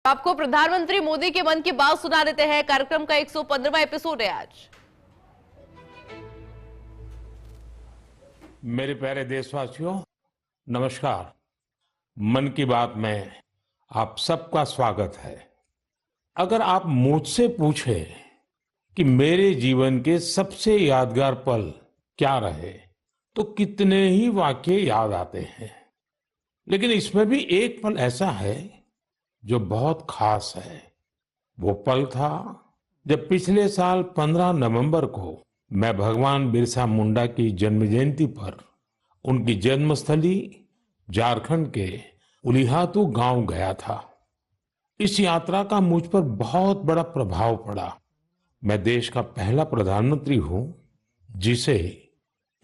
आपको प्रधानमंत्री मोदी के मन की बात सुना देते हैं। कार्यक्रम का 115वां एपिसोड है आज। मेरे प्यारे देशवासियों, नमस्कार। मन की बात में आप सबका स्वागत है। अगर आप मुझसे पूछे कि मेरे जीवन के सबसे यादगार पल क्या रहे, तो कितने ही वाक्य याद आते हैं। लेकिन इसमें भी एक पल ऐसा है जो बहुत खास है। वो पल था जब पिछले साल 15 नवंबर को मैं भगवान बिरसा मुंडा की जन्म जयंती पर उनकी जन्मस्थली झारखंड के उलिहातू गांव गया था। इस यात्रा का मुझ पर बहुत बड़ा प्रभाव पड़ा। मैं देश का पहला प्रधानमंत्री हूं जिसे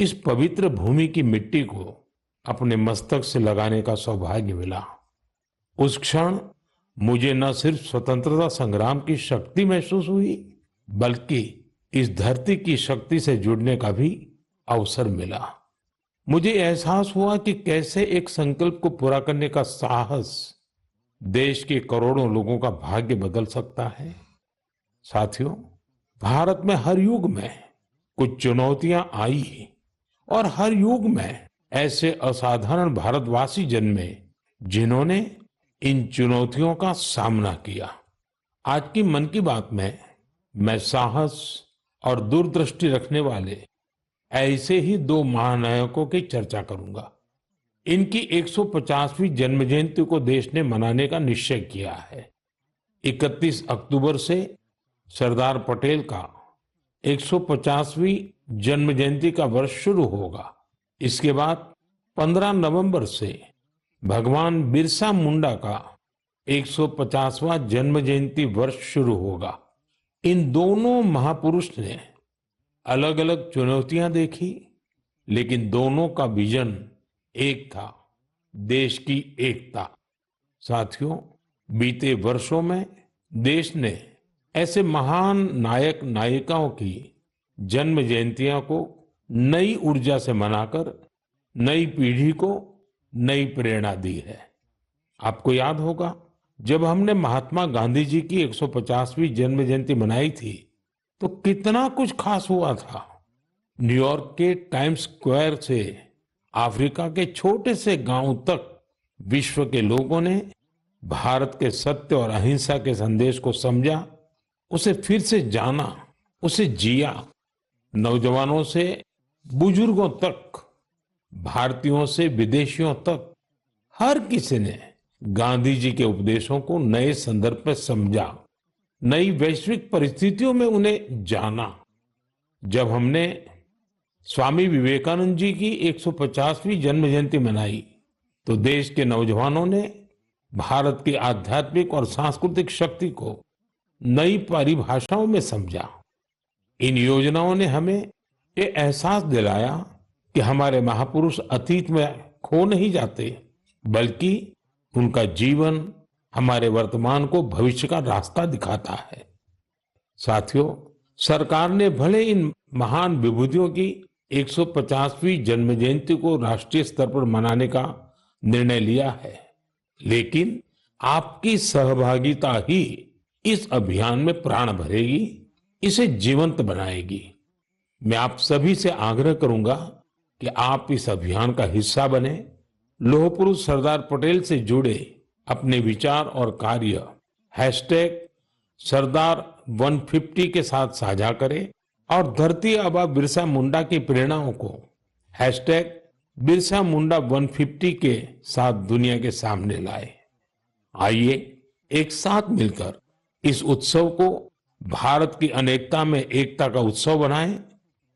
इस पवित्र भूमि की मिट्टी को अपने मस्तक से लगाने का सौभाग्य मिला। उस क्षण मुझे न सिर्फ स्वतंत्रता संग्राम की शक्ति महसूस हुई, बल्कि इस धरती की शक्ति से जुड़ने का भी अवसर मिला। मुझे एहसास हुआ कि कैसे एक संकल्प को पूरा करने का साहस देश के करोड़ों लोगों का भाग्य बदल सकता है। साथियों, भारत में हर युग में कुछ चुनौतियां आई और हर युग में ऐसे असाधारण भारतवासी जन्मे जिन्होंने इन चुनौतियों का सामना किया। आज की मन की बात में मैं साहस और दूरदृष्टि रखने वाले ऐसे ही दो महानायकों की चर्चा करूंगा। इनकी 150वीं जन्म जयंती को देश ने मनाने का निश्चय किया है। 31 अक्टूबर से सरदार पटेल का 150वीं जन्म जयंती का वर्ष शुरू होगा। इसके बाद 15 नवंबर से भगवान बिरसा मुंडा का 150वां जन्म जयंती वर्ष शुरू होगा। इन दोनों महापुरुष ने अलग अलग चुनौतियां देखी, लेकिन दोनों का विजन एक था, देश की एकता। साथियों, बीते वर्षों में देश ने ऐसे महान नायक नायिकाओं की जन्म जयंतियों को नई ऊर्जा से मनाकर नई पीढ़ी को नई प्रेरणा दी है। आपको याद होगा, जब हमने महात्मा गांधी जी की 150वीं जन्म जयंती मनाई थी तो कितना कुछ खास हुआ था। न्यूयॉर्क के टाइम्स स्क्वायर से अफ्रीका के छोटे से गांव तक विश्व के लोगों ने भारत के सत्य और अहिंसा के संदेश को समझा, उसे फिर से जाना, उसे जिया। नौजवानों से बुजुर्गों तक, भारतीयों से विदेशियों तक, हर किसी ने गांधी जी के उपदेशों को नए संदर्भ में समझा, नई वैश्विक परिस्थितियों में उन्हें जाना। जब हमने स्वामी विवेकानंद जी की 150वीं जन्म जयंती मनाई तो देश के नौजवानों ने भारत की आध्यात्मिक और सांस्कृतिक शक्ति को नई परिभाषाओं में समझा। इन योजनाओं ने हमें ये एहसास दिलाया कि हमारे महापुरुष अतीत में खो नहीं जाते, बल्कि उनका जीवन हमारे वर्तमान को भविष्य का रास्ता दिखाता है। साथियों, सरकार ने भले इन महान विभूतियों की 150वीं जन्म जयंती को राष्ट्रीय स्तर पर मनाने का निर्णय लिया है, लेकिन आपकी सहभागिता ही इस अभियान में प्राण भरेगी, इसे जीवंत बनाएगी। मैं आप सभी से आग्रह करूंगा कि आप इस अभियान का हिस्सा बने। लौह पुरुष सरदार पटेल से जुड़े अपने विचार और कार्य #सरदार 150 के साथ साझा करें और धरती आबा बिरसा मुंडा की प्रेरणाओं को #बिरसा मुंडा 150 के साथ दुनिया के सामने लाए। आइए एक साथ मिलकर इस उत्सव को भारत की अनेकता में एकता का उत्सव बनाएं,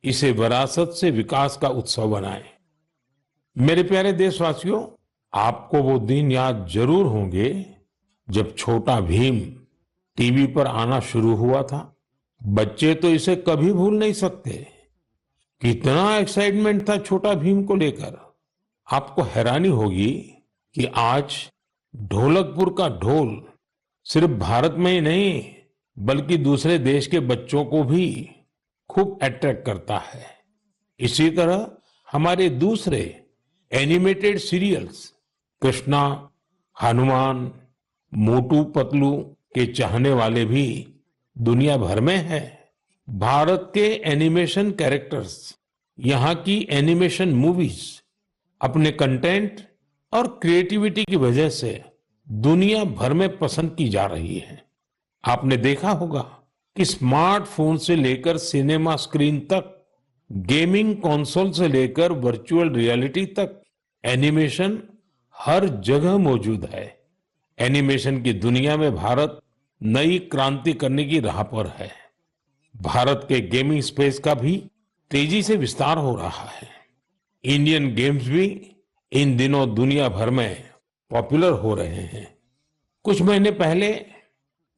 इसे विरासत से विकास का उत्सव बनाएं। मेरे प्यारे देशवासियों, आपको वो दिन याद जरूर होंगे जब छोटा भीम टीवी पर आना शुरू हुआ था। बच्चे तो इसे कभी भूल नहीं सकते। कितना एक्साइटमेंट था छोटा भीम को लेकर। आपको हैरानी होगी कि आज ढोलकपुर का ढोल सिर्फ भारत में ही नहीं, बल्कि दूसरे देश के बच्चों को भी खूब अट्रैक्ट करता है। इसी तरह हमारे दूसरे एनिमेटेड सीरियल्स कृष्णा, हनुमान, मोटू पतलू के चाहने वाले भी दुनिया भर में हैं। भारत के एनिमेशन कैरेक्टर्स, यहाँ की एनिमेशन मूवीज अपने कंटेंट और क्रिएटिविटी की वजह से दुनिया भर में पसंद की जा रही है। आपने देखा होगा कि स्मार्टफोन से लेकर सिनेमा स्क्रीन तक, गेमिंग कंसोल से लेकर वर्चुअल रियलिटी तक, एनिमेशन हर जगह मौजूद है। एनिमेशन की दुनिया में भारत नई क्रांति करने की राह पर है। भारत के गेमिंग स्पेस का भी तेजी से विस्तार हो रहा है। इंडियन गेम्स भी इन दिनों दुनिया भर में पॉपुलर हो रहे हैं। कुछ महीने पहले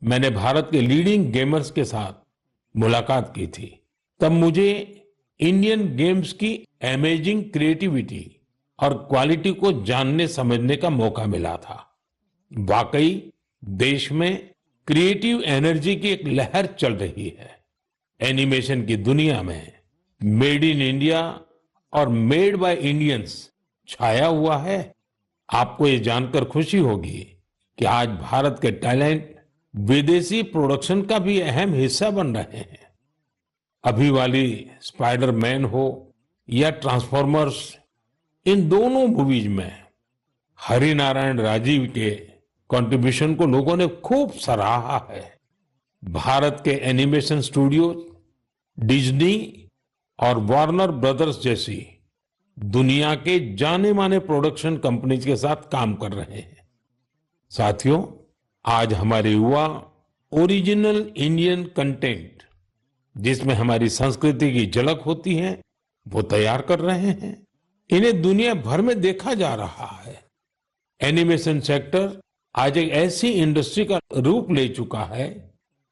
मैंने भारत के लीडिंग गेमर्स के साथ मुलाकात की थी। तब मुझे इंडियन गेम्स की अमेजिंग क्रिएटिविटी और क्वालिटी को जानने समझने का मौका मिला था। वाकई देश में क्रिएटिव एनर्जी की एक लहर चल रही है। एनिमेशन की दुनिया में मेड इन इंडिया और मेड बाय इंडियंस छाया हुआ है। आपको ये जानकर खुशी होगी कि आज भारत के टैलेंट विदेशी प्रोडक्शन का भी अहम हिस्सा बन रहे हैं। अभी वाली स्पाइडरमैन हो या ट्रांसफॉर्मर्स, इन दोनों मूवीज में हरिनारायण राजीव के कंट्रीब्यूशन को लोगों ने खूब सराहा है। भारत के एनिमेशन स्टूडियो डिज्नी और वार्नर ब्रदर्स जैसी दुनिया के जाने माने प्रोडक्शन कंपनीज के साथ काम कर रहे हैं। साथियों, आज हमारे युवा ओरिजिनल इंडियन कंटेंट, जिसमें हमारी संस्कृति की झलक होती है, वो तैयार कर रहे हैं। इन्हें दुनिया भर में देखा जा रहा है। एनिमेशन सेक्टर आज एक ऐसी इंडस्ट्री का रूप ले चुका है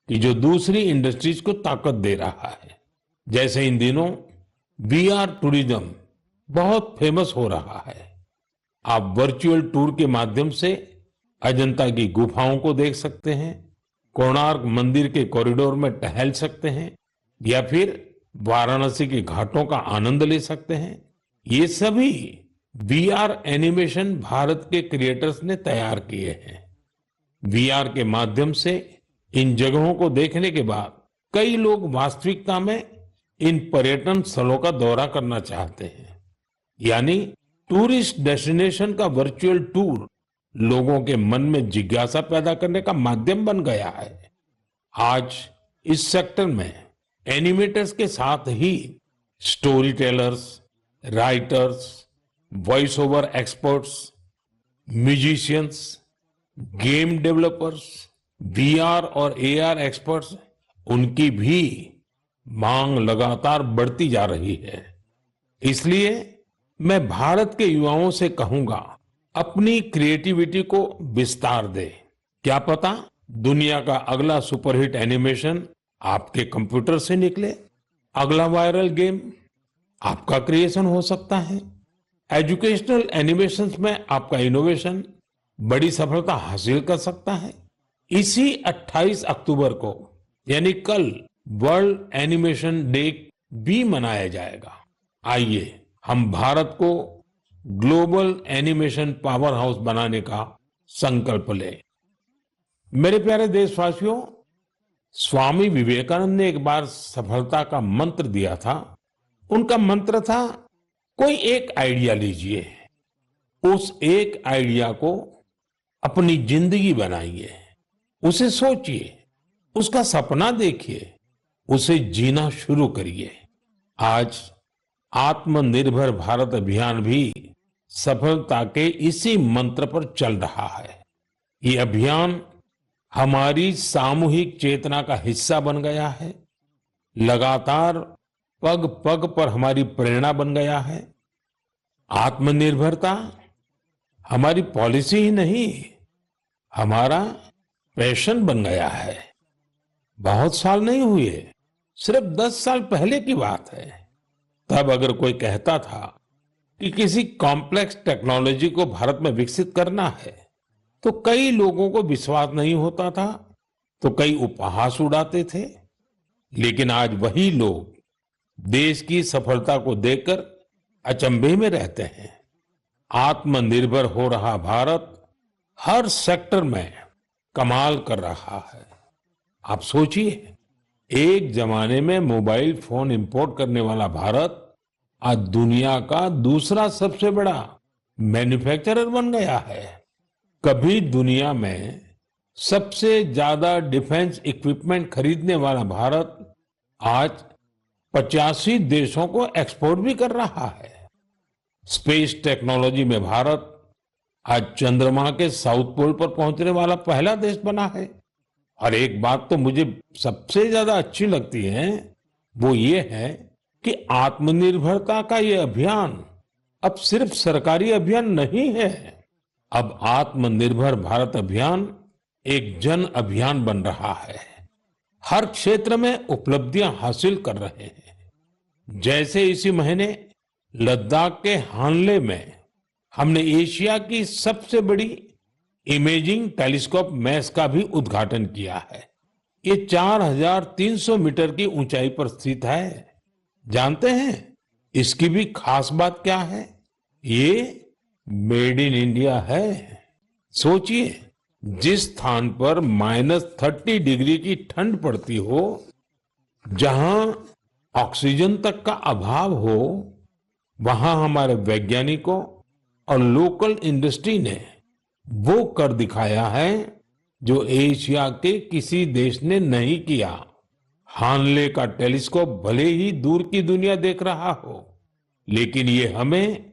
कि जो दूसरी इंडस्ट्रीज को ताकत दे रहा है। जैसे इन दिनों वीआर टूरिज्म बहुत फेमस हो रहा है। आप वर्चुअल टूर के माध्यम से अजंता की गुफाओं को देख सकते हैं, कोणार्क मंदिर के कॉरिडोर में टहल सकते हैं या फिर वाराणसी के घाटों का आनंद ले सकते हैं। ये सभी वीआर एनिमेशन भारत के क्रिएटर्स ने तैयार किए हैं। वीआर के माध्यम से इन जगहों को देखने के बाद कई लोग वास्तविकता में इन पर्यटन स्थलों का दौरा करना चाहते हैं। यानी टूरिस्ट डेस्टिनेशन का वर्चुअल टूर लोगों के मन में जिज्ञासा पैदा करने का माध्यम बन गया है। आज इस सेक्टर में एनिमेटर्स के साथ ही storytellers, writers, voice over experts, musicians, game developers, VR और एआर एक्सपर्ट्स, उनकी भी मांग लगातार बढ़ती जा रही है। इसलिए मैं भारत के युवाओं से कहूंगा, अपनी क्रिएटिविटी को विस्तार दे। क्या पता दुनिया का अगला सुपरहिट एनिमेशन आपके कंप्यूटर से निकले। अगला वायरल गेम आपका क्रिएशन हो सकता है। एजुकेशनल एनिमेशंस में आपका इनोवेशन बड़ी सफलता हासिल कर सकता है। इसी 28 अक्टूबर को यानी कल वर्ल्ड एनिमेशन डे भी मनाया जाएगा। आइए हम भारत को ग्लोबल एनिमेशन पावर हाउस बनाने का संकल्प लें। मेरे प्यारे देशवासियों, स्वामी विवेकानंद ने एक बार सफलता का मंत्र दिया था। उनका मंत्र था, कोई एक आइडिया लीजिए, उस एक आइडिया को अपनी जिंदगी बनाइए, उसे सोचिए, उसका सपना देखिए, उसे जीना शुरू करिए। आज आत्मनिर्भर भारत अभियान भी सफलता के इसी मंत्र पर चल रहा है। ये अभियान हमारी सामूहिक चेतना का हिस्सा बन गया है, लगातार पग पग पर हमारी प्रेरणा बन गया है। आत्मनिर्भरता हमारी पॉलिसी ही नहीं, हमारा पैशन बन गया है। बहुत साल नहीं हुए, सिर्फ 10 साल पहले की बात है। तब अगर कोई कहता था कि किसी कॉम्प्लेक्स टेक्नोलॉजी को भारत में विकसित करना है, तो कई लोगों को विश्वास नहीं होता था, तो कई उपहास उड़ाते थे। लेकिन आज वही लोग देश की सफलता को देखकर अचंभे में रहते हैं। आत्मनिर्भर हो रहा भारत हर सेक्टर में कमाल कर रहा है। आप सोचिए, एक जमाने में मोबाइल फोन इंपोर्ट करने वाला भारत आज दुनिया का दूसरा सबसे बड़ा मैन्युफैक्चरर बन गया है। कभी दुनिया में सबसे ज्यादा डिफेंस इक्विपमेंट खरीदने वाला भारत आज 85 देशों को एक्सपोर्ट भी कर रहा है। स्पेस टेक्नोलॉजी में भारत आज चंद्रमा के साउथ पोल पर पहुंचने वाला पहला देश बना है। और एक बात तो मुझे सबसे ज्यादा अच्छी लगती है, वो ये है कि आत्मनिर्भरता का ये अभियान अब सिर्फ सरकारी अभियान नहीं है। अब आत्मनिर्भर भारत अभियान एक जन अभियान बन रहा है। हर क्षेत्र में उपलब्धियां हासिल कर रहे हैं। जैसे इसी महीने लद्दाख के हानले में हमने एशिया की सबसे बड़ी इमेजिंग टेलीस्कोप मैस का भी उद्घाटन किया है। ये 4300 मीटर की ऊंचाई पर स्थित है। जानते हैं इसकी भी खास बात क्या है? ये मेड इन इंडिया है। सोचिए, जिस स्थान पर -30 डिग्री की ठंड पड़ती हो, जहां ऑक्सीजन तक का अभाव हो, वहां हमारे वैज्ञानिकों और लोकल इंडस्ट्री ने वो कर दिखाया है जो एशिया के किसी देश ने नहीं किया। हानले का टेलीस्कोप भले ही दूर की दुनिया देख रहा हो, लेकिन ये हमें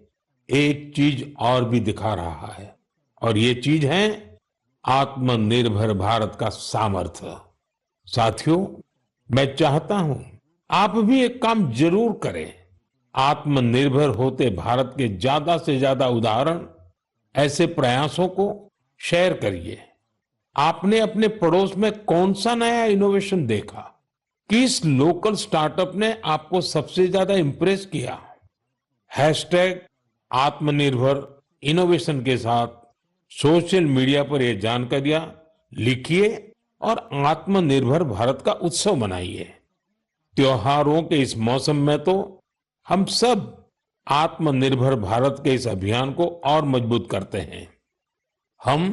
एक चीज और भी दिखा रहा है, और ये चीज है आत्मनिर्भर भारत का सामर्थ्य। साथियों, मैं चाहता हूं आप भी एक काम जरूर करें। आत्मनिर्भर होते भारत के ज्यादा से ज्यादा उदाहरण, ऐसे प्रयासों को शेयर करिए। आपने अपने पड़ोस में कौन सा नया इनोवेशन देखा? किस लोकल स्टार्टअप ने आपको सबसे ज्यादा इंप्रेस किया? हैशटैग आत्मनिर्भर इनोवेशन के साथ सोशल मीडिया पर यह जानकारियां लिखिए और आत्मनिर्भर भारत का उत्सव मनाइए। त्योहारों के इस मौसम में तो हम सब आत्मनिर्भर भारत के इस अभियान को और मजबूत करते हैं। हम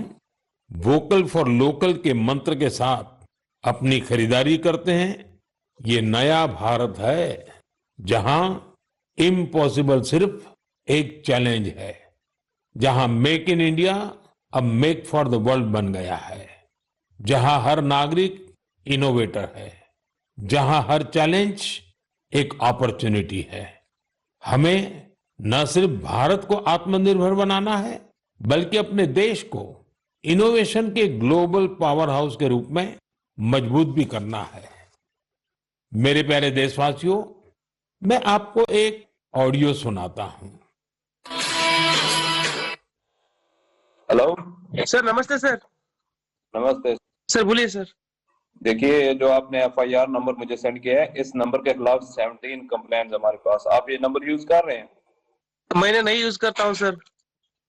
वोकल फॉर लोकल के मंत्र के साथ अपनी खरीदारी करते हैं। ये नया भारत है जहां इम्पॉसिबल सिर्फ एक चैलेंज है, जहां मेक इन इंडिया अब मेक फॉर द वर्ल्ड बन गया है, जहां हर नागरिक इनोवेटर है, जहां हर चैलेंज एक अपॉर्चुनिटी है। हमें न सिर्फ भारत को आत्मनिर्भर बनाना है, बल्कि अपने देश को इनोवेशन के ग्लोबल पावर हाउस के रूप में मजबूत भी करना है। मेरे प्यारे देशवासियों, मैं आपको एक ऑडियो सुनाता हूं। हेलो सर नमस्ते सर। नमस्ते सर बोलिए सर। देखिए, ये जो आपने एफआईआर नंबर मुझे सेंड किया है, इस नंबर के खिलाफ 17 कंप्लेंट्स हमारे पास। आप ये नंबर यूज कर रहे हैं? मैंने नहीं यूज करता हूँ सर।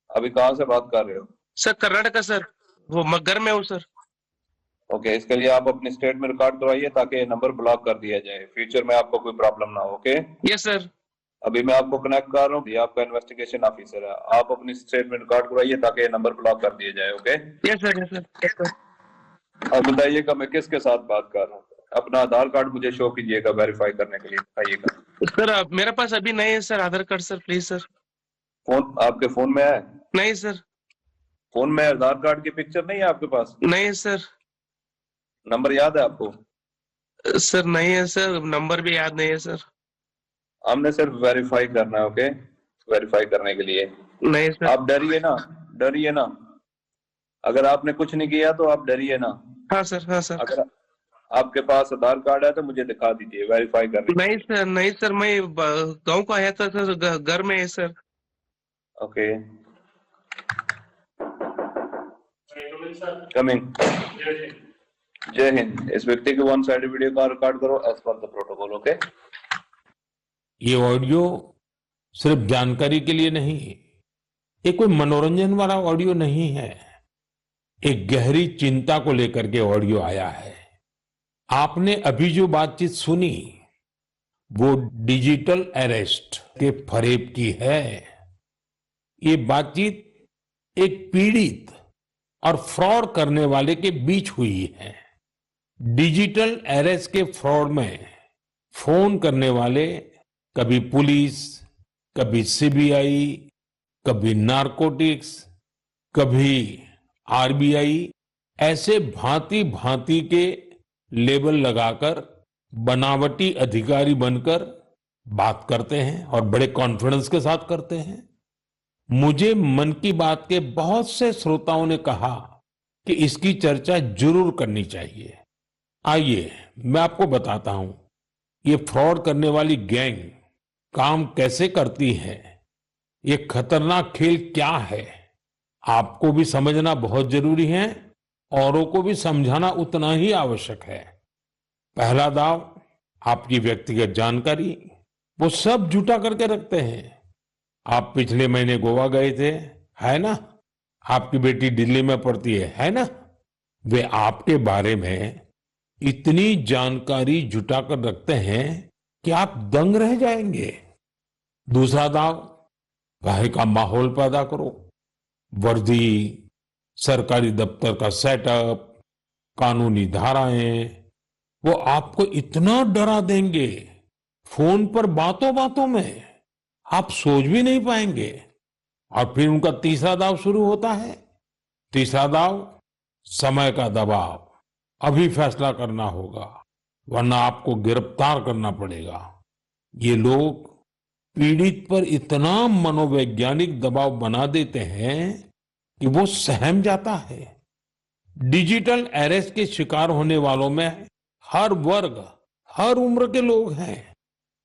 अभी कहाँ से बात कर रहे हो? सर कर्नाटका सर, वो घर में हूँ सर। ओके, इसके लिए आप अपनी स्टेट में रिकॉर्ड करवाइए ताकि ये नंबर ब्लॉक कर दिया जाए, फ्यूचर में आपको कोई प्रॉब्लम ना हो। Okay, yes sir. अभी मैं आपको कनेक्ट कर रहा हूँ, ये आपका इन्वेस्टिगेशन ऑफिसर है। आप अपनी स्टेट में रिकॉर्ड करवाइए ताकि ये नंबर ब्लॉक कर दिया जाए। Okay, yes sir, yes sir, yes sir. अब बताइएगा मैं किसके साथ बात कर रहा हूँ। अपना आधार कार्ड मुझे शो कीजिएगा वेरीफाई करने के लिए, बताइएगा। सर मेरे पास अभी नहीं है sir Aadhaar card sir, please sir. Phone आपके फोन में है? नहीं सर। फोन में आधार कार्ड की पिक्चर नहीं है आपके पास? नहीं सर। नंबर याद है आपको? सर नहीं है सर, नंबर भी याद नहीं है सर। हमने सिर्फ वेरीफाई करना है। ओके, वेरीफाई करने के लिए। नहीं सर। आप डरिए ना, डरिए ना। अगर आपने कुछ नहीं किया तो आप डरिए ना। हाँ सर, हाँ सर। अगर आपके पास आधार कार्ड है तो मुझे दिखा दीजिए वेरीफाई करने। नहीं सर, नहीं सर, मैं गांव को आया था सर, घर में है सर। Okay, coming. जय हिंद। इस व्यक्ति के वन साइड वीडियो का रिकॉर्ड करो as per the protocol. Okay, ये ऑडियो सिर्फ जानकारी के लिए नहीं, ये कोई मनोरंजन वाला ऑडियो नहीं है। एक गहरी चिंता को लेकर के ऑडियो आया है। आपने अभी जो बातचीत सुनी वो डिजिटल अरेस्ट के फरेब की है। ये बातचीत एक पीड़ित और फ्रॉड करने वाले के बीच हुई है। डिजिटल अरेस्ट के फ्रॉड में फोन करने वाले कभी पुलिस, कभी सीबीआई, कभी नारकोटिक्स, कभी आरबीआई, ऐसे भांति भांति के लेबल लगाकर बनावटी अधिकारी बनकर बात करते हैं और बड़े कॉन्फिडेंस के साथ करते हैं। मुझे मन की बात के बहुत से श्रोताओं ने कहा कि इसकी चर्चा जरूर करनी चाहिए। आइए मैं आपको बताता हूं ये फ्रॉड करने वाली गैंग काम कैसे करती है, ये खतरनाक खेल क्या है, आपको भी समझना बहुत जरूरी है, औरों को भी समझाना उतना ही आवश्यक है। पहला दाव, आपकी व्यक्तिगत जानकारी, वो सब जुटा करके रखते हैं। आप पिछले महीने गोवा गए थे, है ना? आपकी बेटी दिल्ली में पढ़ती है ना? वे आपके बारे में इतनी जानकारी जुटा कर रखते हैं कि आप दंग रह जाएंगे। दूसरा दाव, भय का माहौल पैदा करो। वर्दी, सरकारी दफ्तर का सेटअप, कानूनी धाराएं, वो आपको इतना डरा देंगे, फोन पर बातों बातों में आप सोच भी नहीं पाएंगे। और फिर उनका तीसरा दाव शुरू होता है। तीसरा दाव, समय का दबाव, अभी फैसला करना होगा वरना आपको गिरफ्तार करना पड़ेगा। ये लोग पीड़ित पर इतना मनोवैज्ञानिक दबाव बना देते हैं कि वो सहम जाता है। डिजिटल अरेस्ट के शिकार होने वालों में हर वर्ग, हर उम्र के लोग हैं।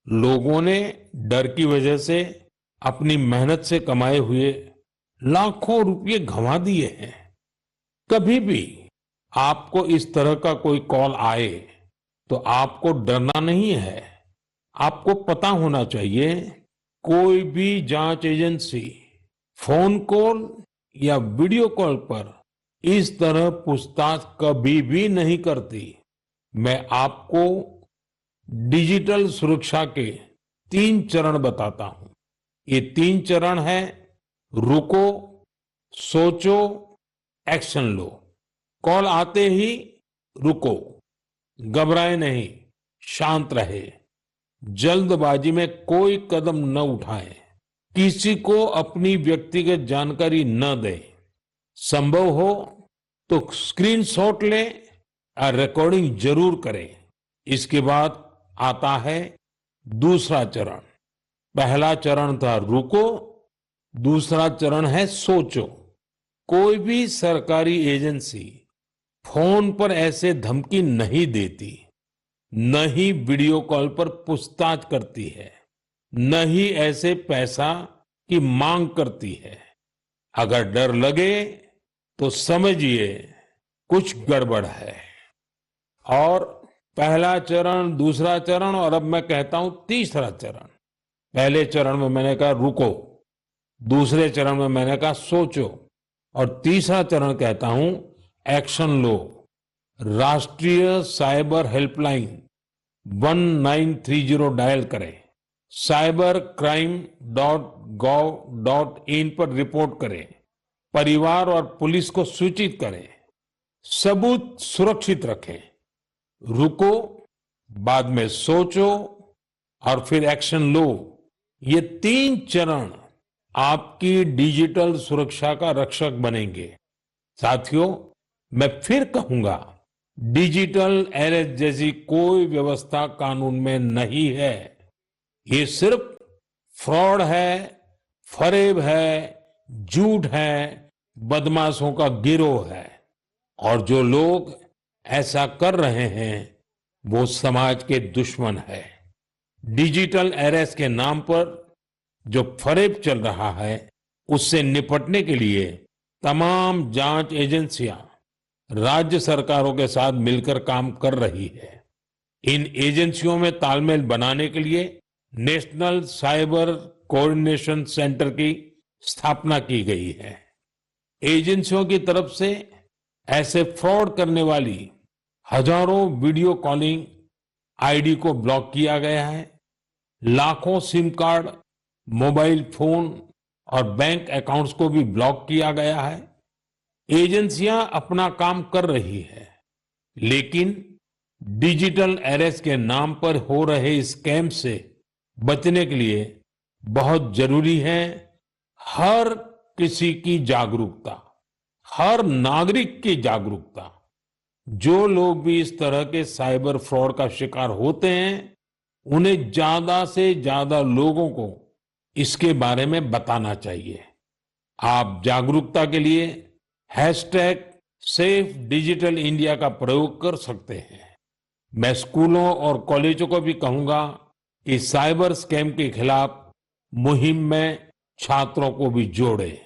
लोगों ने डर की वजह से अपनी मेहनत से कमाए हुए लाखों रुपए गंवा दिए हैं। कभी भी आपको इस तरह का कोई कॉल आए तो आपको डरना नहीं है। आपको पता होना चाहिए, कोई भी जांच एजेंसी फोन कॉल या वीडियो कॉल पर इस तरह पूछताछ कभी भी नहीं करती। मैं आपको डिजिटल सुरक्षा के 3 चरण बताता हूं। ये 3 चरण है: रुको, सोचो, एक्शन लो। कॉल आते ही रुको, घबराए नहीं, शांत रहे, जल्दबाजी में कोई कदम न उठाएं, किसी को अपनी व्यक्तिगत जानकारी न दें। संभव हो तो स्क्रीनशॉट लें और रिकॉर्डिंग जरूर करें। इसके बाद आता है दूसरा चरण। पहला चरण था रुको, दूसरा चरण है सोचो। कोई भी सरकारी एजेंसी फोन पर ऐसे धमकी नहीं देती, न ही वीडियो कॉल पर पूछताछ करती है, न ही ऐसे पैसा की मांग करती है। अगर डर लगे तो समझिए कुछ गड़बड़ है। और पहला चरण, दूसरा चरण और अब मैं कहता हूं तीसरा चरण। पहले चरण में मैंने कहा रुको, दूसरे चरण में मैंने कहा सोचो और तीसरा चरण कहता हूं एक्शन लो। राष्ट्रीय साइबर हेल्पलाइन 1930 डायल करें, cybercrime.gov.in पर रिपोर्ट करें, परिवार और पुलिस को सूचित करें, सबूत सुरक्षित रखें। रुको, बाद में सोचो और फिर एक्शन लो। ये 3 चरण आपकी डिजिटल सुरक्षा का रक्षक बनेंगे। साथियों, मैं फिर कहूंगा, डिजिटल अरेस्ट जैसी कोई व्यवस्था कानून में नहीं है। ये सिर्फ फ्रॉड है, फरेब है, झूठ है, बदमाशों का गिरोह है। और जो लोग ऐसा कर रहे हैं वो समाज के दुश्मन है। डिजिटल अरेस्ट के नाम पर जो फरेब चल रहा है उससे निपटने के लिए तमाम जांच एजेंसियां राज्य सरकारों के साथ मिलकर काम कर रही है। इन एजेंसियों में तालमेल बनाने के लिए नेशनल साइबर कोऑर्डिनेशन सेंटर की स्थापना की गई है। एजेंसियों की तरफ से ऐसे फ्रॉड करने वाली हजारों वीडियो कॉलिंग आईडी को ब्लॉक किया गया है। लाखों सिम कार्ड, मोबाइल फोन और बैंक अकाउंट्स को भी ब्लॉक किया गया है। एजेंसियां अपना काम कर रही है, लेकिन डिजिटल अरेस्ट के नाम पर हो रहे स्कैम से बचने के लिए बहुत जरूरी है हर किसी की जागरूकता, हर नागरिक की जागरूकता। जो लोग भी इस तरह के साइबर फ्रॉड का शिकार होते हैं, उन्हें ज्यादा से ज्यादा लोगों को इसके बारे में बताना चाहिए। आप जागरूकता के लिए हैशटैग सेफ डिजिटल इंडिया का प्रयोग कर सकते हैं। मैं स्कूलों और कॉलेजों को भी कहूंगा कि साइबर स्कैम के खिलाफ मुहिम में छात्रों को भी जोड़े।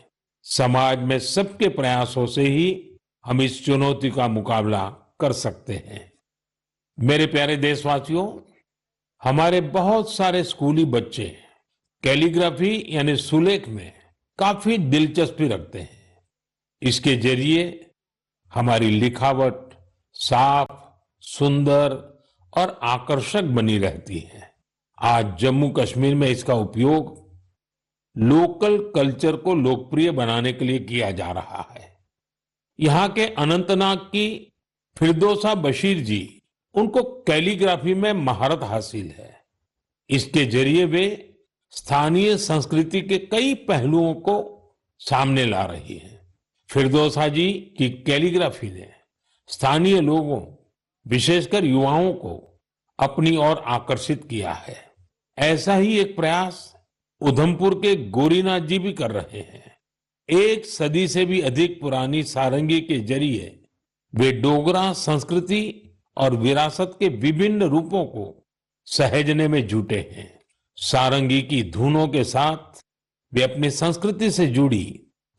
समाज में सबके प्रयासों से ही हम इस चुनौती का मुकाबला कर सकते हैं। मेरे प्यारे देशवासियों, हमारे बहुत सारे स्कूली बच्चे कैलीग्राफी यानी सुलेख में काफी दिलचस्पी रखते हैं। इसके जरिए हमारी लिखावट साफ, सुंदर और आकर्षक बनी रहती है। आज जम्मू कश्मीर में इसका उपयोग लोकल कल्चर को लोकप्रिय बनाने के लिए किया जा रहा है। यहाँ के अनंतनाग की फिरदौसा बशीर जी, उनको कैलीग्राफी में महारत हासिल है। इसके जरिए वे स्थानीय संस्कृति के कई पहलुओं को सामने ला रही हैं। फिरदौसा जी की कैलीग्राफी ने स्थानीय लोगों, विशेषकर युवाओं को अपनी ओर आकर्षित किया है। ऐसा ही एक प्रयास उधमपुर के गोरीनाथ जी भी कर रहे हैं। एक सदी से भी अधिक पुरानी सारंगी के जरिए वे डोगरा संस्कृति और विरासत के विभिन्न रूपों को सहेजने में जुटे हैं। सारंगी की धुनों के साथ वे अपनी संस्कृति से जुड़ी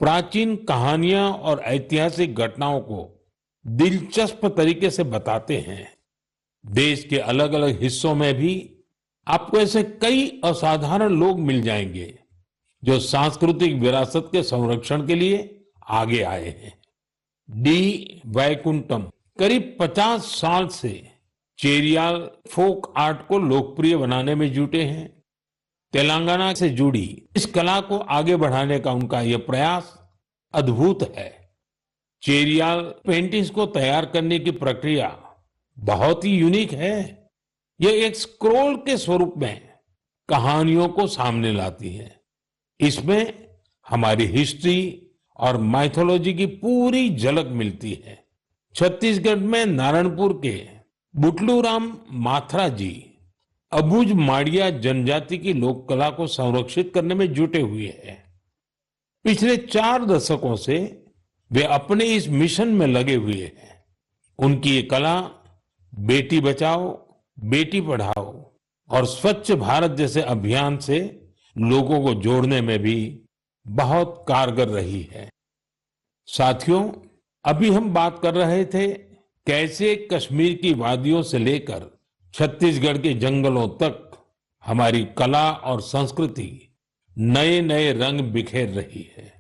प्राचीन कहानियां और ऐतिहासिक घटनाओं को दिलचस्प तरीके से बताते हैं। देश के अलग अलग हिस्सों में भी आपको ऐसे कई असाधारण लोग मिल जाएंगे जो सांस्कृतिक विरासत के संरक्षण के लिए आगे आए हैं। डी वैकुंठम करीब 50 साल से चेरियाल फोक आर्ट को लोकप्रिय बनाने में जुटे हैं। तेलंगाना से जुड़ी इस कला को आगे बढ़ाने का उनका यह प्रयास अद्भुत है। चेरियाल पेंटिंग्स को तैयार करने की प्रक्रिया बहुत ही यूनिक है। यह एक स्क्रोल के स्वरूप में कहानियों को सामने लाती है। इसमें हमारी हिस्ट्री और माइथोलॉजी की पूरी झलक मिलती है। छत्तीसगढ़ में नारायणपुर के बुटलू राम माथरा जी अबुझ माड़िया जनजाति की लोक कला को संरक्षित करने में जुटे हुए हैं। पिछले 4 दशकों से वे अपने इस मिशन में लगे हुए हैं। उनकी ये कला बेटी बचाओ, बेटी पढ़ाओ और स्वच्छ भारत जैसे अभियान से लोगों को जोड़ने में भी बहुत कारगर रही है। साथियों, अभी हम बात कर रहे थे कैसे कश्मीर की वादियों से लेकर छत्तीसगढ़ के जंगलों तक हमारी कला और संस्कृति नए नए रंग बिखेर रही है।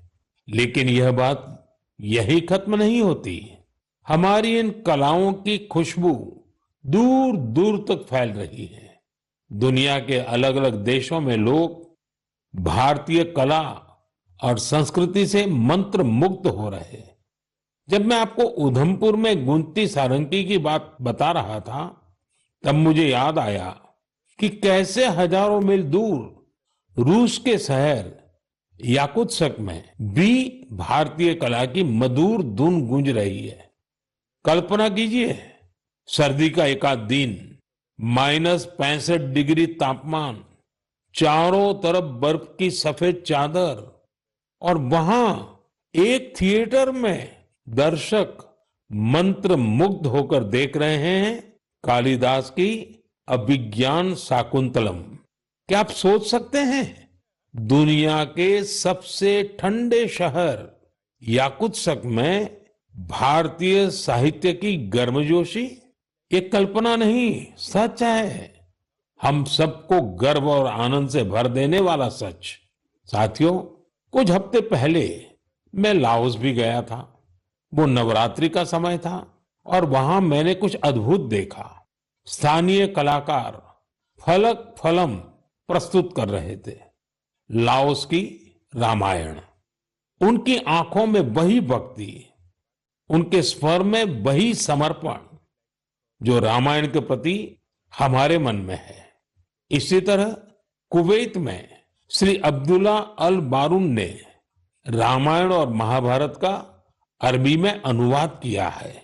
लेकिन यह बात यही खत्म नहीं होती। हमारी इन कलाओं की खुशबू दूर दूर तक फैल रही है। दुनिया के अलग अलग देशों में लोग भारतीय कला और संस्कृति से मंत्र मुग्ध हो रहे हैं। जब मैं आपको उधमपुर में गुंती सारंगी की बात बता रहा था, तब मुझे याद आया कि कैसे हजारों मील दूर रूस के शहर याकुत्स्क में भी भारतीय कला की मधुर धुन गूंज रही है। कल्पना कीजिए, सर्दी का एक आध दिन, -65 डिग्री तापमान, चारों तरफ बर्फ की सफेद चादर और वहां एक थिएटर में दर्शक मंत्र मुग्ध होकर देख रहे हैं कालिदास की अभिज्ञान शाकुंतलम। क्या आप सोच सकते हैं, दुनिया के सबसे ठंडे शहर याकुत्स्क में भारतीय साहित्य की गर्मजोशी? ये कल्पना नहीं, सच है। हम सबको गर्व और आनंद से भर देने वाला सच। साथियों, कुछ हफ्ते पहले मैं लाओस भी गया था। वो नवरात्रि का समय था और वहां मैंने कुछ अद्भुत देखा। स्थानीय कलाकार फलक फलम प्रस्तुत कर रहे थे, लाओस की रामायण। उनकी आंखों में वही भक्ति, उनके स्वर में वही समर्पण जो रामायण के प्रति हमारे मन में है। इसी तरह कुवैत में श्री अब्दुल्ला अल बारून ने रामायण और महाभारत का अरबी में अनुवाद किया है।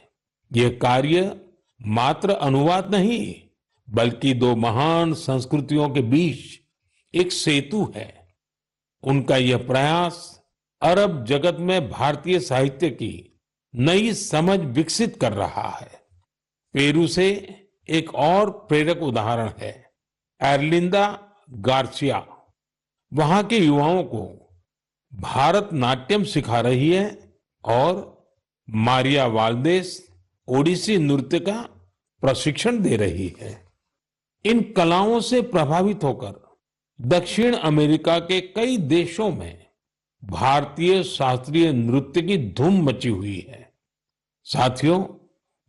यह कार्य मात्र अनुवाद नहीं, बल्कि दो महान संस्कृतियों के बीच एक सेतु है। उनका यह प्रयास अरब जगत में भारतीय साहित्य की नई समझ विकसित कर रहा है। पेरू से एक और प्रेरक उदाहरण है एर्लिंदा गार्सिया। वहां के युवाओं को भारतनाट्यम सिखा रही है और मारिया वाल्देस ओडिसी नृत्य का प्रशिक्षण दे रही है। इन कलाओं से प्रभावित होकर दक्षिण अमेरिका के कई देशों में भारतीय शास्त्रीय नृत्य की धूम मची हुई है। साथियों,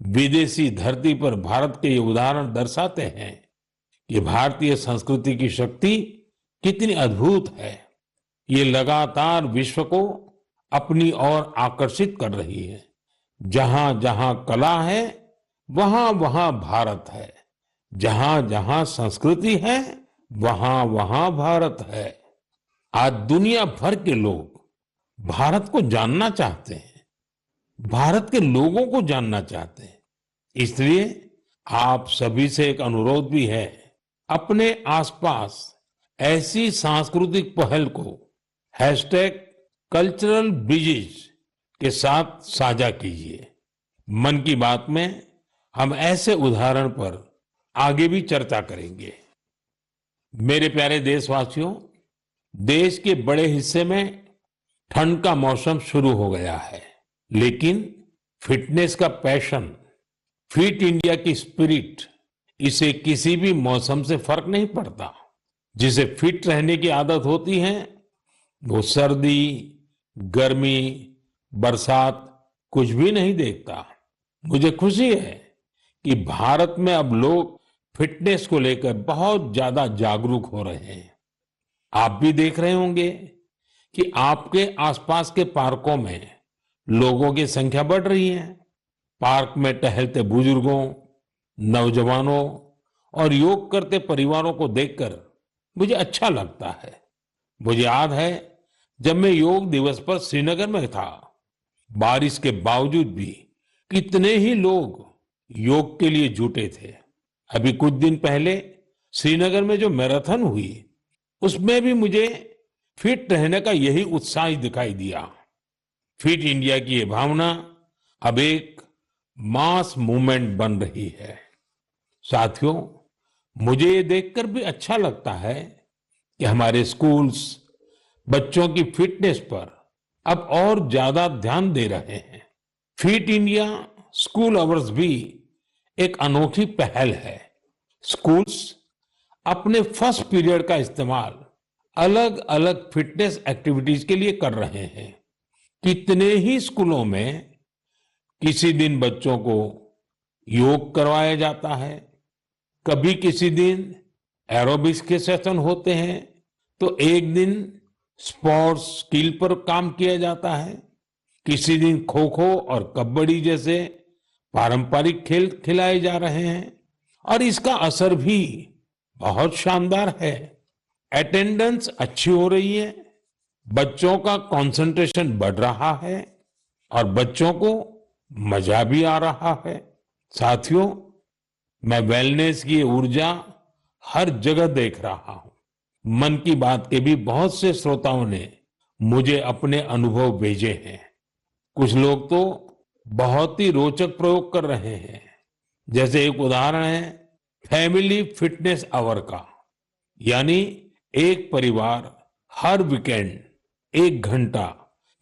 विदेशी धरती पर भारत के ये उदाहरण दर्शाते हैं कि भारतीय संस्कृति की शक्ति कितनी अद्भुत है। ये लगातार विश्व को अपनी ओर आकर्षित कर रही है। जहां जहां कला है, वहां वहां भारत है। जहां जहां संस्कृति है, वहां वहां भारत है। आज दुनिया भर के लोग भारत को जानना चाहते हैं, भारत के लोगों को जानना चाहते हैं। इसलिए आप सभी से एक अनुरोध भी है, अपने आसपास ऐसी सांस्कृतिक पहल को #कल्चरल ब्रिजेस के साथ साझा कीजिए। मन की बात में हम ऐसे उदाहरण पर आगे भी चर्चा करेंगे। मेरे प्यारे देशवासियों, देश के बड़े हिस्से में ठंड का मौसम शुरू हो गया है, लेकिन फिटनेस का पैशन, फिट इंडिया की स्पिरिट, इसे किसी भी मौसम से फर्क नहीं पड़ता। जिसे फिट रहने की आदत होती है, वो सर्दी, गर्मी, बरसात कुछ भी नहीं देखता। मुझे खुशी है कि भारत में अब लोग फिटनेस को लेकर बहुत ज्यादा जागरूक हो रहे हैं। आप भी देख रहे होंगे कि आपके आसपास के पार्कों में लोगों की संख्या बढ़ रही है। पार्क में टहलते बुजुर्गों, नौजवानों और योग करते परिवारों को देखकर मुझे अच्छा लगता है। मुझे याद है जब मैं योग दिवस पर श्रीनगर में था, बारिश के बावजूद भी कितने ही लोग योग के लिए जुटे थे। अभी कुछ दिन पहले श्रीनगर में जो मैराथन हुई, उसमें भी मुझे फिट रहने का यही उत्साह दिखाई दिया। फिट इंडिया की ये भावना अब एक मास मूवमेंट बन रही है। साथियों, मुझे ये देखकर भी अच्छा लगता है कि हमारे स्कूल्स बच्चों की फिटनेस पर अब और ज्यादा ध्यान दे रहे हैं। फिट इंडिया स्कूल अवर्स भी एक अनोखी पहल है। स्कूल्स अपने फर्स्ट पीरियड का इस्तेमाल अलग अलग फिटनेस एक्टिविटीज के लिए कर रहे हैं। कितने ही स्कूलों में किसी दिन बच्चों को योग करवाया जाता है, कभी किसी दिन एरोबिक्स के सेशन होते हैं, तो एक दिन स्पोर्ट्स स्किल पर काम किया जाता है। किसी दिन खो खो और कबड्डी जैसे पारंपरिक खेल खिलाए जा रहे हैं और इसका असर भी बहुत शानदार है। अटेंडेंस अच्छी हो रही है, बच्चों का कंसंट्रेशन बढ़ रहा है और बच्चों को मजा भी आ रहा है। साथियों, मैं वेलनेस की ऊर्जा हर जगह देख रहा हूं। मन की बात के भी बहुत से श्रोताओं ने मुझे अपने अनुभव भेजे हैं। कुछ लोग तो बहुत ही रोचक प्रयोग कर रहे हैं। जैसे एक उदाहरण है फैमिली फिटनेस आवर का, यानी एक परिवार हर वीकेंड 1 घंटा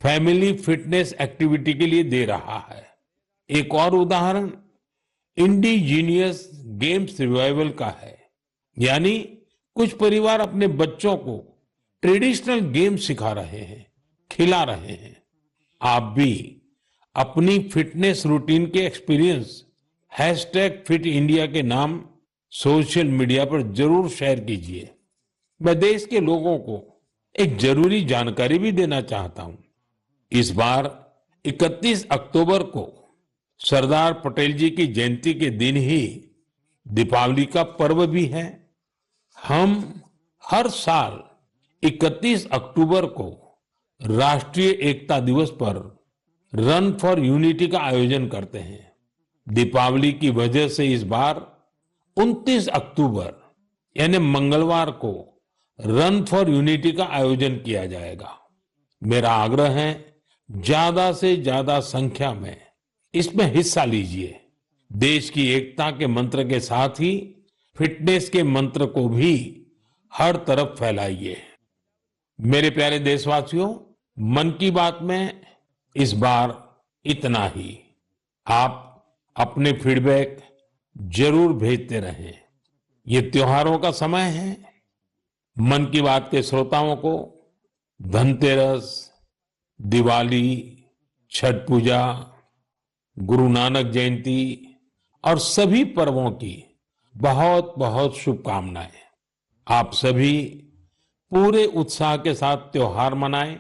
फैमिली फिटनेस एक्टिविटी के लिए दे रहा है। एक और उदाहरण इंडिजीनियस गेम्स रिवाइवल का है, यानी कुछ परिवार अपने बच्चों को ट्रेडिशनल गेम सिखा रहे हैं, खिला रहे हैं। आप भी अपनी फिटनेस रूटीन के एक्सपीरियंस #फिट इंडिया के नाम सोशल मीडिया पर जरूर शेयर कीजिए। मैं देश के लोगों को एक जरूरी जानकारी भी देना चाहता हूं। इस बार 31 अक्टूबर को सरदार पटेल जी की जयंती के दिन ही दीपावली का पर्व भी है। हम हर साल 31 अक्टूबर को राष्ट्रीय एकता दिवस पर रन फॉर यूनिटी का आयोजन करते हैं। दीपावली की वजह से इस बार 29 अक्टूबर यानी मंगलवार को रन फॉर यूनिटी का आयोजन किया जाएगा। मेरा आग्रह है, ज्यादा से ज्यादा संख्या में इसमें हिस्सा लीजिए। देश की एकता के मंत्र के साथ ही फिटनेस के मंत्र को भी हर तरफ फैलाइए। मेरे प्यारे देशवासियों, मन की बात में इस बार इतना ही। आप अपने फीडबैक जरूर भेजते रहें। ये त्योहारों का समय है। मन की बात के श्रोताओं को धनतेरस, दिवाली, छठ पूजा, गुरु नानक जयंती और सभी पर्वों की बहुत बहुत शुभकामनाएं। आप सभी पूरे उत्साह के साथ त्योहार मनाएं।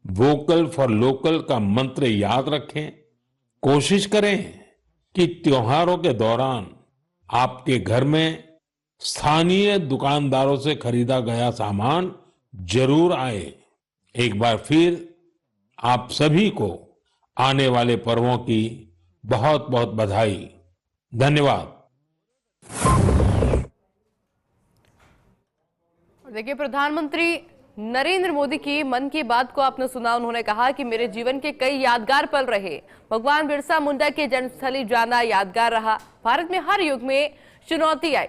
वोकल फॉर लोकल का मंत्र याद रखें। कोशिश करें कि त्योहारों के दौरान आपके घर में स्थानीय दुकानदारों से खरीदा गया सामान जरूर आए। एक बार फिर आप सभी को आने वाले पर्वों की बहुत बहुत बधाई। धन्यवाद। देखिए, प्रधानमंत्री नरेंद्र मोदी की मन की बात को आपने सुना। उन्होंने कहा कि मेरे जीवन के कई यादगार पल रहे। भगवान बिरसा मुंडा के जन्मस्थली जाना यादगार रहा। भारत में हर युग में चुनौती आई,